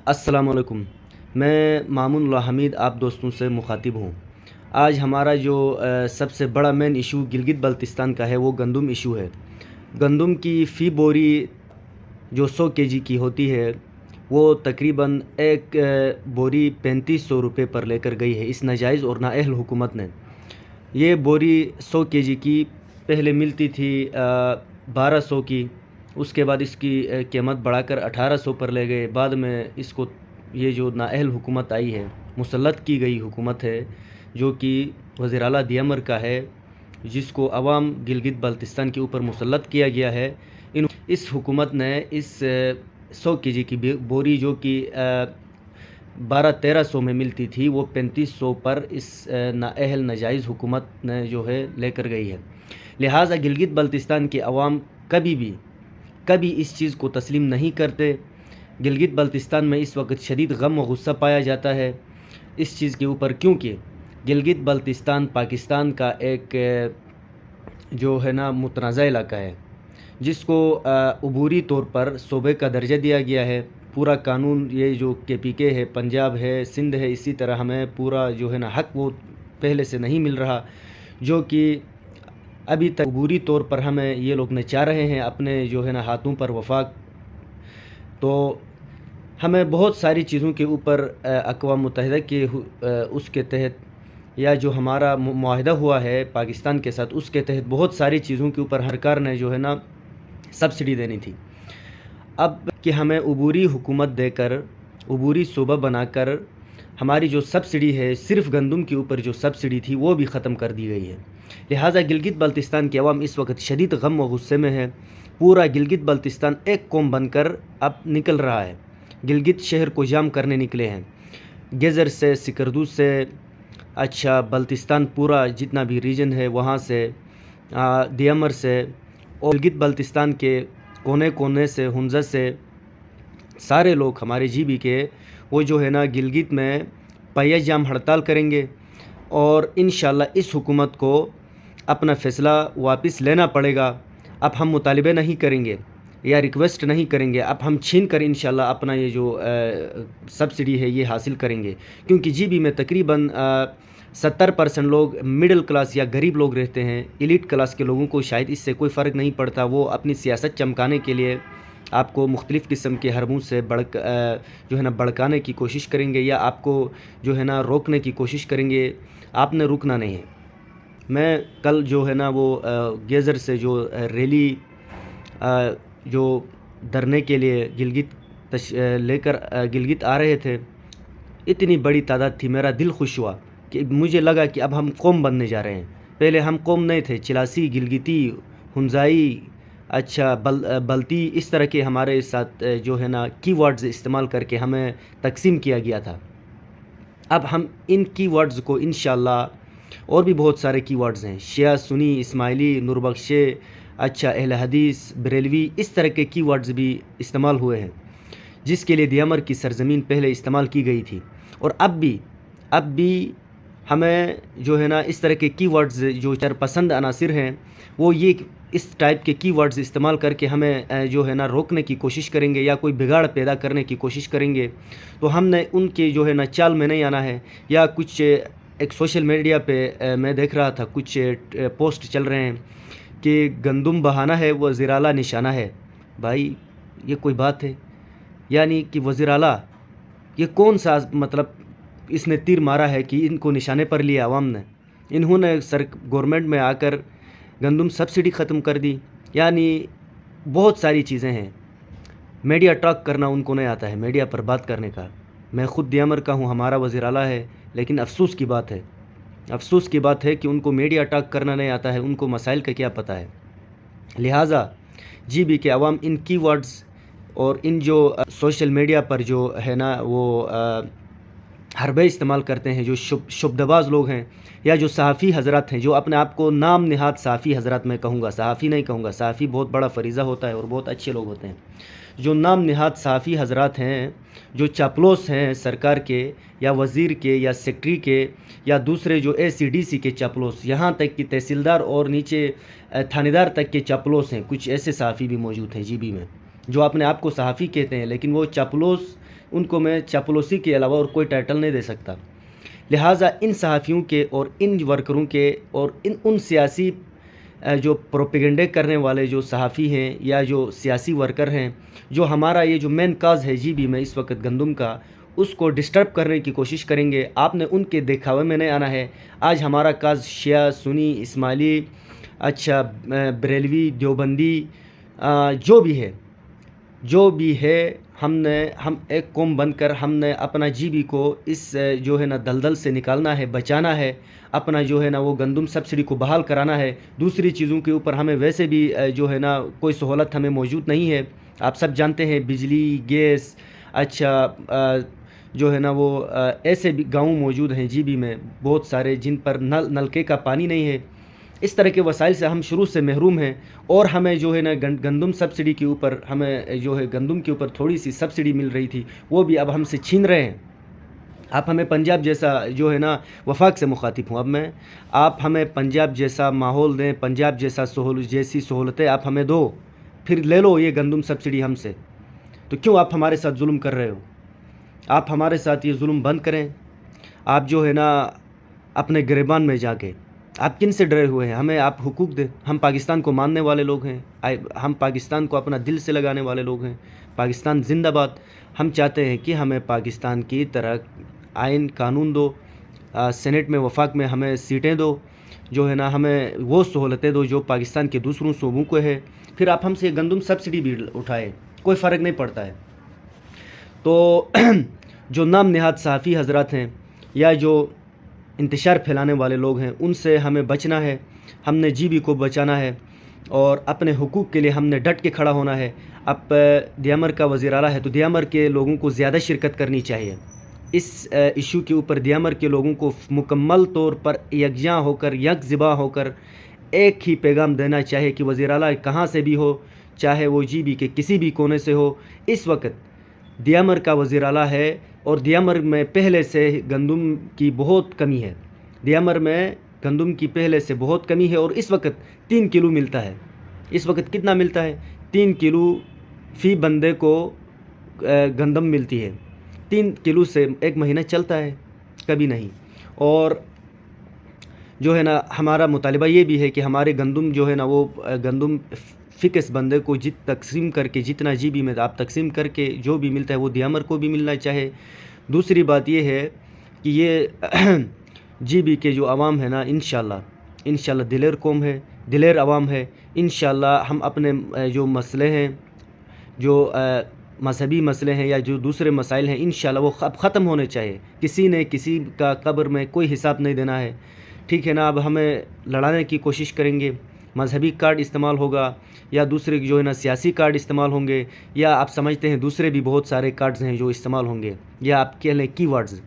السلام علیکم۔ میں مامون اللہ حمید آپ دوستوں سے مخاطب ہوں۔ آج ہمارا جو سب سے بڑا مین ایشو گلگت بلتستان کا ہے وہ گندم ایشو ہے۔ گندم کی فی بوری جو 100 kg کی ہوتی ہے وہ تقریباً ایک بوری 3500 روپے پر لے کر گئی ہے اس ناجائز اور نااہل حکومت نے۔ یہ بوری 100 kg کی پہلے ملتی تھی 1200 کی، اس کے بعد اس کی قیمت بڑھا کر 1800 پر لے گئے۔ بعد میں اس کو یہ جو نااہل حکومت آئی ہے، مسلط کی گئی حکومت ہے جو کہ وزیر اعلیٰ دیمر کا ہے، جس کو عوام گلگت بلتستان کے اوپر مسلط کیا گیا ہے، اس حکومت نے اس 100 kg کی بوری جو کہ 1200-1300 میں ملتی تھی وہ 3500 پر اس نااہل ناجائز حکومت نے جو ہے لے کر گئی ہے۔ لہٰذا گلگت بلتستان کے عوام کبھی اس چیز کو تسلیم نہیں کرتے۔ گلگت بلتستان میں اس وقت شدید غم و غصہ پایا جاتا ہے اس چیز کے اوپر، کیونکہ گلگت بلتستان پاکستان کا ایک جو ہے نا متنازع علاقہ ہے، جس کو عبوری طور پر صوبے کا درجہ دیا گیا ہے۔ پورا قانون یہ جو KPK ہے، پنجاب ہے، سندھ ہے، اسی طرح ہمیں پورا جو ہے نا حق وہ پہلے سے نہیں مل رہا، جو کہ ابھی تک عبوری طور پر ہمیں یہ لوگ چاہ رہے ہیں اپنے جو ہے نا ہاتھوں پر وفاق۔ تو ہمیں بہت ساری چیزوں کے اوپر اقوام متحدہ کے اس کے تحت یا جو ہمارا معاہدہ ہوا ہے پاکستان کے ساتھ، اس کے تحت بہت ساری چیزوں کے اوپر سرکار نے جو ہے نا سبسڈی دینی تھی۔ اب کہ ہمیں عبوری حکومت دے کر، عبوری صوبہ بنا کر ہماری جو سبسڈی ہے، صرف گندم کے اوپر جو سبسڈی تھی وہ بھی ختم کر دی گئی ہے۔ لہٰذا گلگت بلتستان کے عوام اس وقت شدید غم و غصے میں ہے۔ پورا گلگت بلتستان ایک قوم بن کر اب نکل رہا ہے، گلگت شہر کو جام کرنے نکلے ہیں۔ گیزر سے، سکردو سے، بلتستان پورا جتنا بھی ریجن ہے وہاں سے، دیمر سے، اور گلگت بلتستان کے کونے کونے سے، ہنزہ سے، سارے لوگ ہمارے GB کے وہ جو ہے نا گلگت میں پہیہ جام ہڑتال کریں گے، اور انشاءاللہ اس حکومت کو اپنا فیصلہ واپس لینا پڑے گا۔ اب ہم مطالبے نہیں کریں گے یا ریکویسٹ نہیں کریں گے، اب ہم چھین کر انشاءاللہ اپنا یہ جو سبسڈی ہے یہ حاصل کریں گے، کیونکہ GB میں تقریباً 70% لوگ مڈل کلاس یا غریب لوگ رہتے ہیں۔ ایلیٹ کلاس کے لوگوں کو شاید اس سے کوئی فرق نہیں پڑتا، وہ اپنی سیاست چمکانے کے لیے آپ کو مختلف قسم کے حربوں سے جو ہے نا بڑکانے کی کوشش کریں گے، یا آپ کو جو ہے نا روکنے کی کوشش کریں گے۔ آپ نے رکنا نہیں ہے۔ میں کل جو ہے نا وہ گیزر سے جو ریلی جو دھرنے کے لیے گلگت لے کر گلگت آ رہے تھے، اتنی بڑی تعداد تھی، میرا دل خوش ہوا کہ مجھے لگا کہ اب ہم قوم بننے جا رہے ہیں۔ پہلے ہم قوم نہیں تھے، چلاسی، گلگتی، ہنزائی، بلتی، اس طرح کے ہمارے ساتھ جو ہے نا کی ورڈز استعمال کر کے ہمیں تقسیم کیا گیا تھا۔ اب ہم ان کی ورڈز کو انشاءاللہ، اور بھی بہت سارے کی ورڈز ہیں، شیعہ، سنی، اسماعیلی، نوربخشے، اہل حدیث، بریلوی، اس طرح کے کی ورڈز بھی استعمال ہوئے ہیں، جس کے لیے دیمر کی سرزمین پہلے استعمال کی گئی تھی۔ اور اب بھی ہمیں جو ہے نا اس طرح کے کی ورڈز جو پسند عناصر ہیں وہ یہ اس ٹائپ کے کی ورڈز استعمال کر کے ہمیں جو ہے نا روکنے کی کوشش کریں گے یا کوئی بگاڑ پیدا کرنے کی کوشش کریں گے، تو ہم نے ان کے جو ہے نا چال میں نہیں آنا ہے۔ یا کچھ ایک سوشل میڈیا پہ میں دیکھ رہا تھا، کچھ پوسٹ چل رہے ہیں کہ گندم بہانہ ہے وزیر اعلیٰ نشانہ ہے۔ بھائی یہ کوئی بات ہے؟ یعنی کہ وزیر اعلیٰ یہ کون سا مطلب اس نے تیر مارا ہے کہ ان کو نشانے پر لیا عوام نے؟ انہوں نے گورنمنٹ میں آ کر گندم سبسڈی ختم کر دی۔ یعنی بہت ساری چیزیں ہیں، میڈیا ٹاک کرنا ان کو نہیں آتا ہے، میڈیا پر بات کرنے کا۔ میں خود دیمر کا ہوں، ہمارا وزیر اعلیٰ ہے، لیکن افسوس کی بات ہے کہ ان کو میڈیا ٹاک کرنا نہیں آتا ہے، ان کو مسائل کا کیا پتہ ہے۔ لہٰذا GB کے عوام ان کی ورڈز اور ان جو سوشل میڈیا پر جو ہے نا وہ حربے استعمال کرتے ہیں، جو شبدباز لوگ ہیں، یا جو صحافی حضرات ہیں، جو اپنے آپ کو نام نہاد صحافی حضرات میں کہوں گا، صحافی نہیں کہوں گا، صحافی بہت بڑا فریضہ ہوتا ہے اور بہت اچھے لوگ ہوتے ہیں۔ جو نام نہاد صحافی حضرات ہیں، جو چاپلوس ہیں سرکار کے یا وزیر کے یا سیکٹری کے یا دوسرے جو ACDC کے چاپلوس، یہاں تک کہ تحصیلدار اور نیچے تھانے دار تک کے چاپلوس ہیں، کچھ ایسے صحافی بھی موجود ہیں GB میں جو اپنے آپ کو صحافی کہتے ہیں، لیکن وہ چاپلوس ان کو میں چاپلوسی کے علاوہ اور کوئی ٹائٹل نہیں دے سکتا۔ لہٰذا ان صحافیوں کے اور ان ورکروں کے اور ان سیاسی جو پروپیگنڈے کرنے والے جو صحافی ہیں یا جو سیاسی ورکر ہیں، جو ہمارا یہ جو مین کاز ہے جی بی میں اس وقت گندم کا، اس کو ڈسٹرب کرنے کی کوشش کریں گے۔ آپ نے ان کے دکھاوے میں نہیں آنا ہے۔ آج ہمارا کاز شیعہ، سنی، اسماعیلی، بریلوی، دیوبندی، جو بھی ہے، ہم ایک قوم بن کر ہم نے اپنا جی بی کو اس جو ہے نا دلدل سے نکالنا ہے، بچانا ہے، اپنا جو ہے نا وہ گندم سبسڈی کو بحال کرانا ہے۔ دوسری چیزوں کے اوپر ہمیں ویسے بھی جو ہے نا کوئی سہولت ہمیں موجود نہیں ہے۔ آپ سب جانتے ہیں بجلی، گیس، جو ہے نا وہ ایسے بھی گاؤں موجود ہیں جی بی میں بہت سارے جن پر نلکے کا پانی نہیں ہے۔ اس طرح کے وسائل سے ہم شروع سے محروم ہیں، اور ہمیں جو ہے نا گندم سبسڈی کے اوپر ہمیں جو ہے گندم کے اوپر تھوڑی سی سبسڈی مل رہی تھی، وہ بھی اب ہم سے چھین رہے ہیں۔ آپ ہمیں پنجاب جیسا جو ہے نا وفاق سے مخاطب ہوں اب میں، آپ ہمیں پنجاب جیسا ماحول دیں، پنجاب جیسی سہولتیں آپ ہمیں دو، پھر لے لو یہ گندم سبسڈی ہم سے۔ تو کیوں آپ ہمارے ساتھ ظلم کر رہے ہو؟ آپ ہمارے ساتھ یہ ظلم بند کریں۔ آپ جو ہے نا اپنے گریبان میں جا کے، آپ کن سے ڈرے ہوئے ہیں؟ ہمیں آپ حقوق دیں۔ ہم پاکستان کو ماننے والے لوگ ہیں، ہم پاکستان کو اپنا دل سے لگانے والے لوگ ہیں۔ پاکستان زندہ باد۔ ہم چاہتے ہیں کہ ہمیں پاکستان کی طرح آئین قانون دو، سینٹ میں وفاق میں ہمیں سیٹیں دو، جو ہے نا ہمیں وہ سہولتیں دو جو پاکستان کے دوسروں صوبوں کو ہے۔ پھر آپ ہم سے گندم سبسڈی بھی اٹھائے، کوئی فرق نہیں پڑتا ہے۔ تو جو نام نہاد صحافی حضرات ہیں یا جو انتشار پھیلانے والے لوگ ہیں، ان سے ہمیں بچنا ہے۔ ہم نے جی بی کو بچانا ہے اور اپنے حقوق کے لیے ہم نے ڈٹ کے کھڑا ہونا ہے۔ اب دیامر کا وزیر اعلیٰ ہے تو دیامر کے لوگوں کو زیادہ شرکت کرنی چاہیے اس ایشو کے اوپر۔ دیامر کے لوگوں کو مکمل طور پر یکجاں ہو کر، یک ذبح ہو کر ایک ہی پیغام دینا چاہیے کہ وزیر اعلیٰ کہاں سے بھی ہو، چاہے وہ جی بی کے کسی بھی کونے سے ہو، اس وقت دیامر کا وزیر اعلیٰ ہے، اور دیامر میں پہلے سے گندم کی بہت کمی ہے۔ دیامر میں گندم کی پہلے سے بہت کمی ہے، اور اس وقت 3 کلو ملتا ہے۔ اس وقت کتنا ملتا ہے؟ 3 کلو فی بندے کو گندم ملتی ہے۔ 3 کلو سے ایک مہینہ چلتا ہے؟ کبھی نہیں۔ اور جو ہے نا ہمارا مطالبہ یہ بھی ہے کہ ہمارے گندم جو ہے نا وہ گندم فکس بندے کو تقسیم کر کے، جتنا جی بی میں آپ تقسیم کر کے جو بھی ملتا ہے وہ دیامر کو بھی ملنا چاہے۔ دوسری بات یہ ہے کہ یہ جی بی کے جو عوام ہے نا، انشاءاللہ دلیر قوم ہے، دلیر عوام ہے۔ انشاءاللہ ہم اپنے جو مسئلے ہیں، جو مذہبی مسئلے ہیں یا جو دوسرے مسائل ہیں، انشاءاللہ وہ اب ختم ہونے چاہیے۔ کسی نے کسی کا قبر میں کوئی حساب نہیں دینا ہے، ٹھیک ہے نا؟ اب ہمیں لڑانے کی کوشش کریں گے، مذہبی کارڈ استعمال ہوگا یا دوسرے جو ہے نا سیاسی کارڈ استعمال ہوں گے، یا آپ سمجھتے ہیں دوسرے بھی بہت سارے کارڈز ہیں جو استعمال ہوں گے، یا آپ کہہ لیں کی ورڈز۔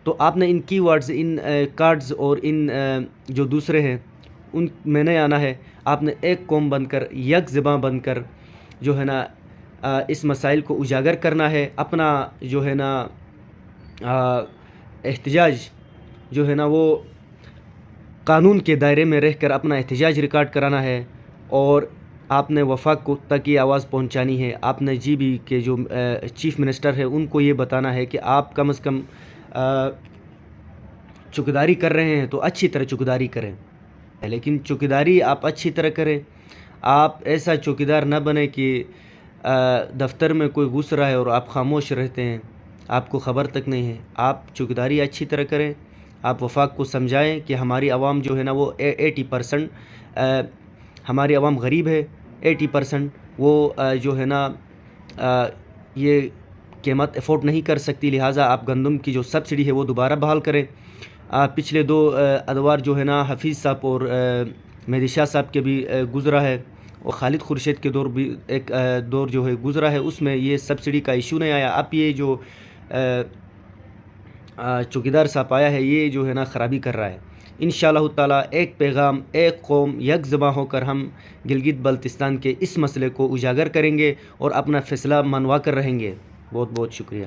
تو آپ نے ان کی ورڈز، ان کارڈز اور ان جو دوسرے ہیں ان میں نہیں آنا ہے۔ آپ نے ایک قوم بن کر، یک زباں بن کر جو ہے نا اس مسائل کو اجاگر کرنا ہے۔ اپنا جو ہے نا احتجاج جو ہے نا وہ قانون کے دائرے میں رہ کر اپنا احتجاج ریکارڈ کرانا ہے، اور آپ نے وفاق کو تک یہ آواز پہنچانی ہے۔ آپ نے جی بی کے جو چیف منسٹر ہے ان کو یہ بتانا ہے کہ آپ کم از کم چوکیداری کر رہے ہیں تو اچھی طرح چوکیداری کریں، لیکن چوکیداری آپ اچھی طرح کریں۔ آپ ایسا چوکیدار نہ بنیں کہ دفتر میں کوئی گھس رہا ہے اور آپ خاموش رہتے ہیں، آپ کو خبر تک نہیں ہے۔ آپ چوکیداری اچھی طرح کریں، آپ وفاق کو سمجھائیں کہ ہماری عوام جو ہے نا وہ 80% ہماری عوام غریب ہے، 80% وہ جو ہے نا یہ قیمت افورڈ نہیں کر سکتی، لہٰذا آپ گندم کی جو سبسڈی ہے وہ دوبارہ بحال کریں۔ پچھلے 2 ادوار جو ہے نا حفیظ صاحب اور مہدی شاہ صاحب کے بھی گزرا ہے، اور خالد خورشید کے دور بھی ایک دور جو ہے گزرا ہے، اس میں یہ سبسڈی کا ایشو نہیں آیا۔ اب یہ جو چوکیدار صاحب آیا ہے یہ جو ہے نا خرابی کر رہا ہے۔ انشاءاللہ تعالیٰ ایک پیغام، ایک قوم، یک زباں ہو کر ہم گلگت بلتستان کے اس مسئلے کو اجاگر کریں گے اور اپنا فیصلہ منوا کر رہیں گے۔ بہت بہت شکریہ۔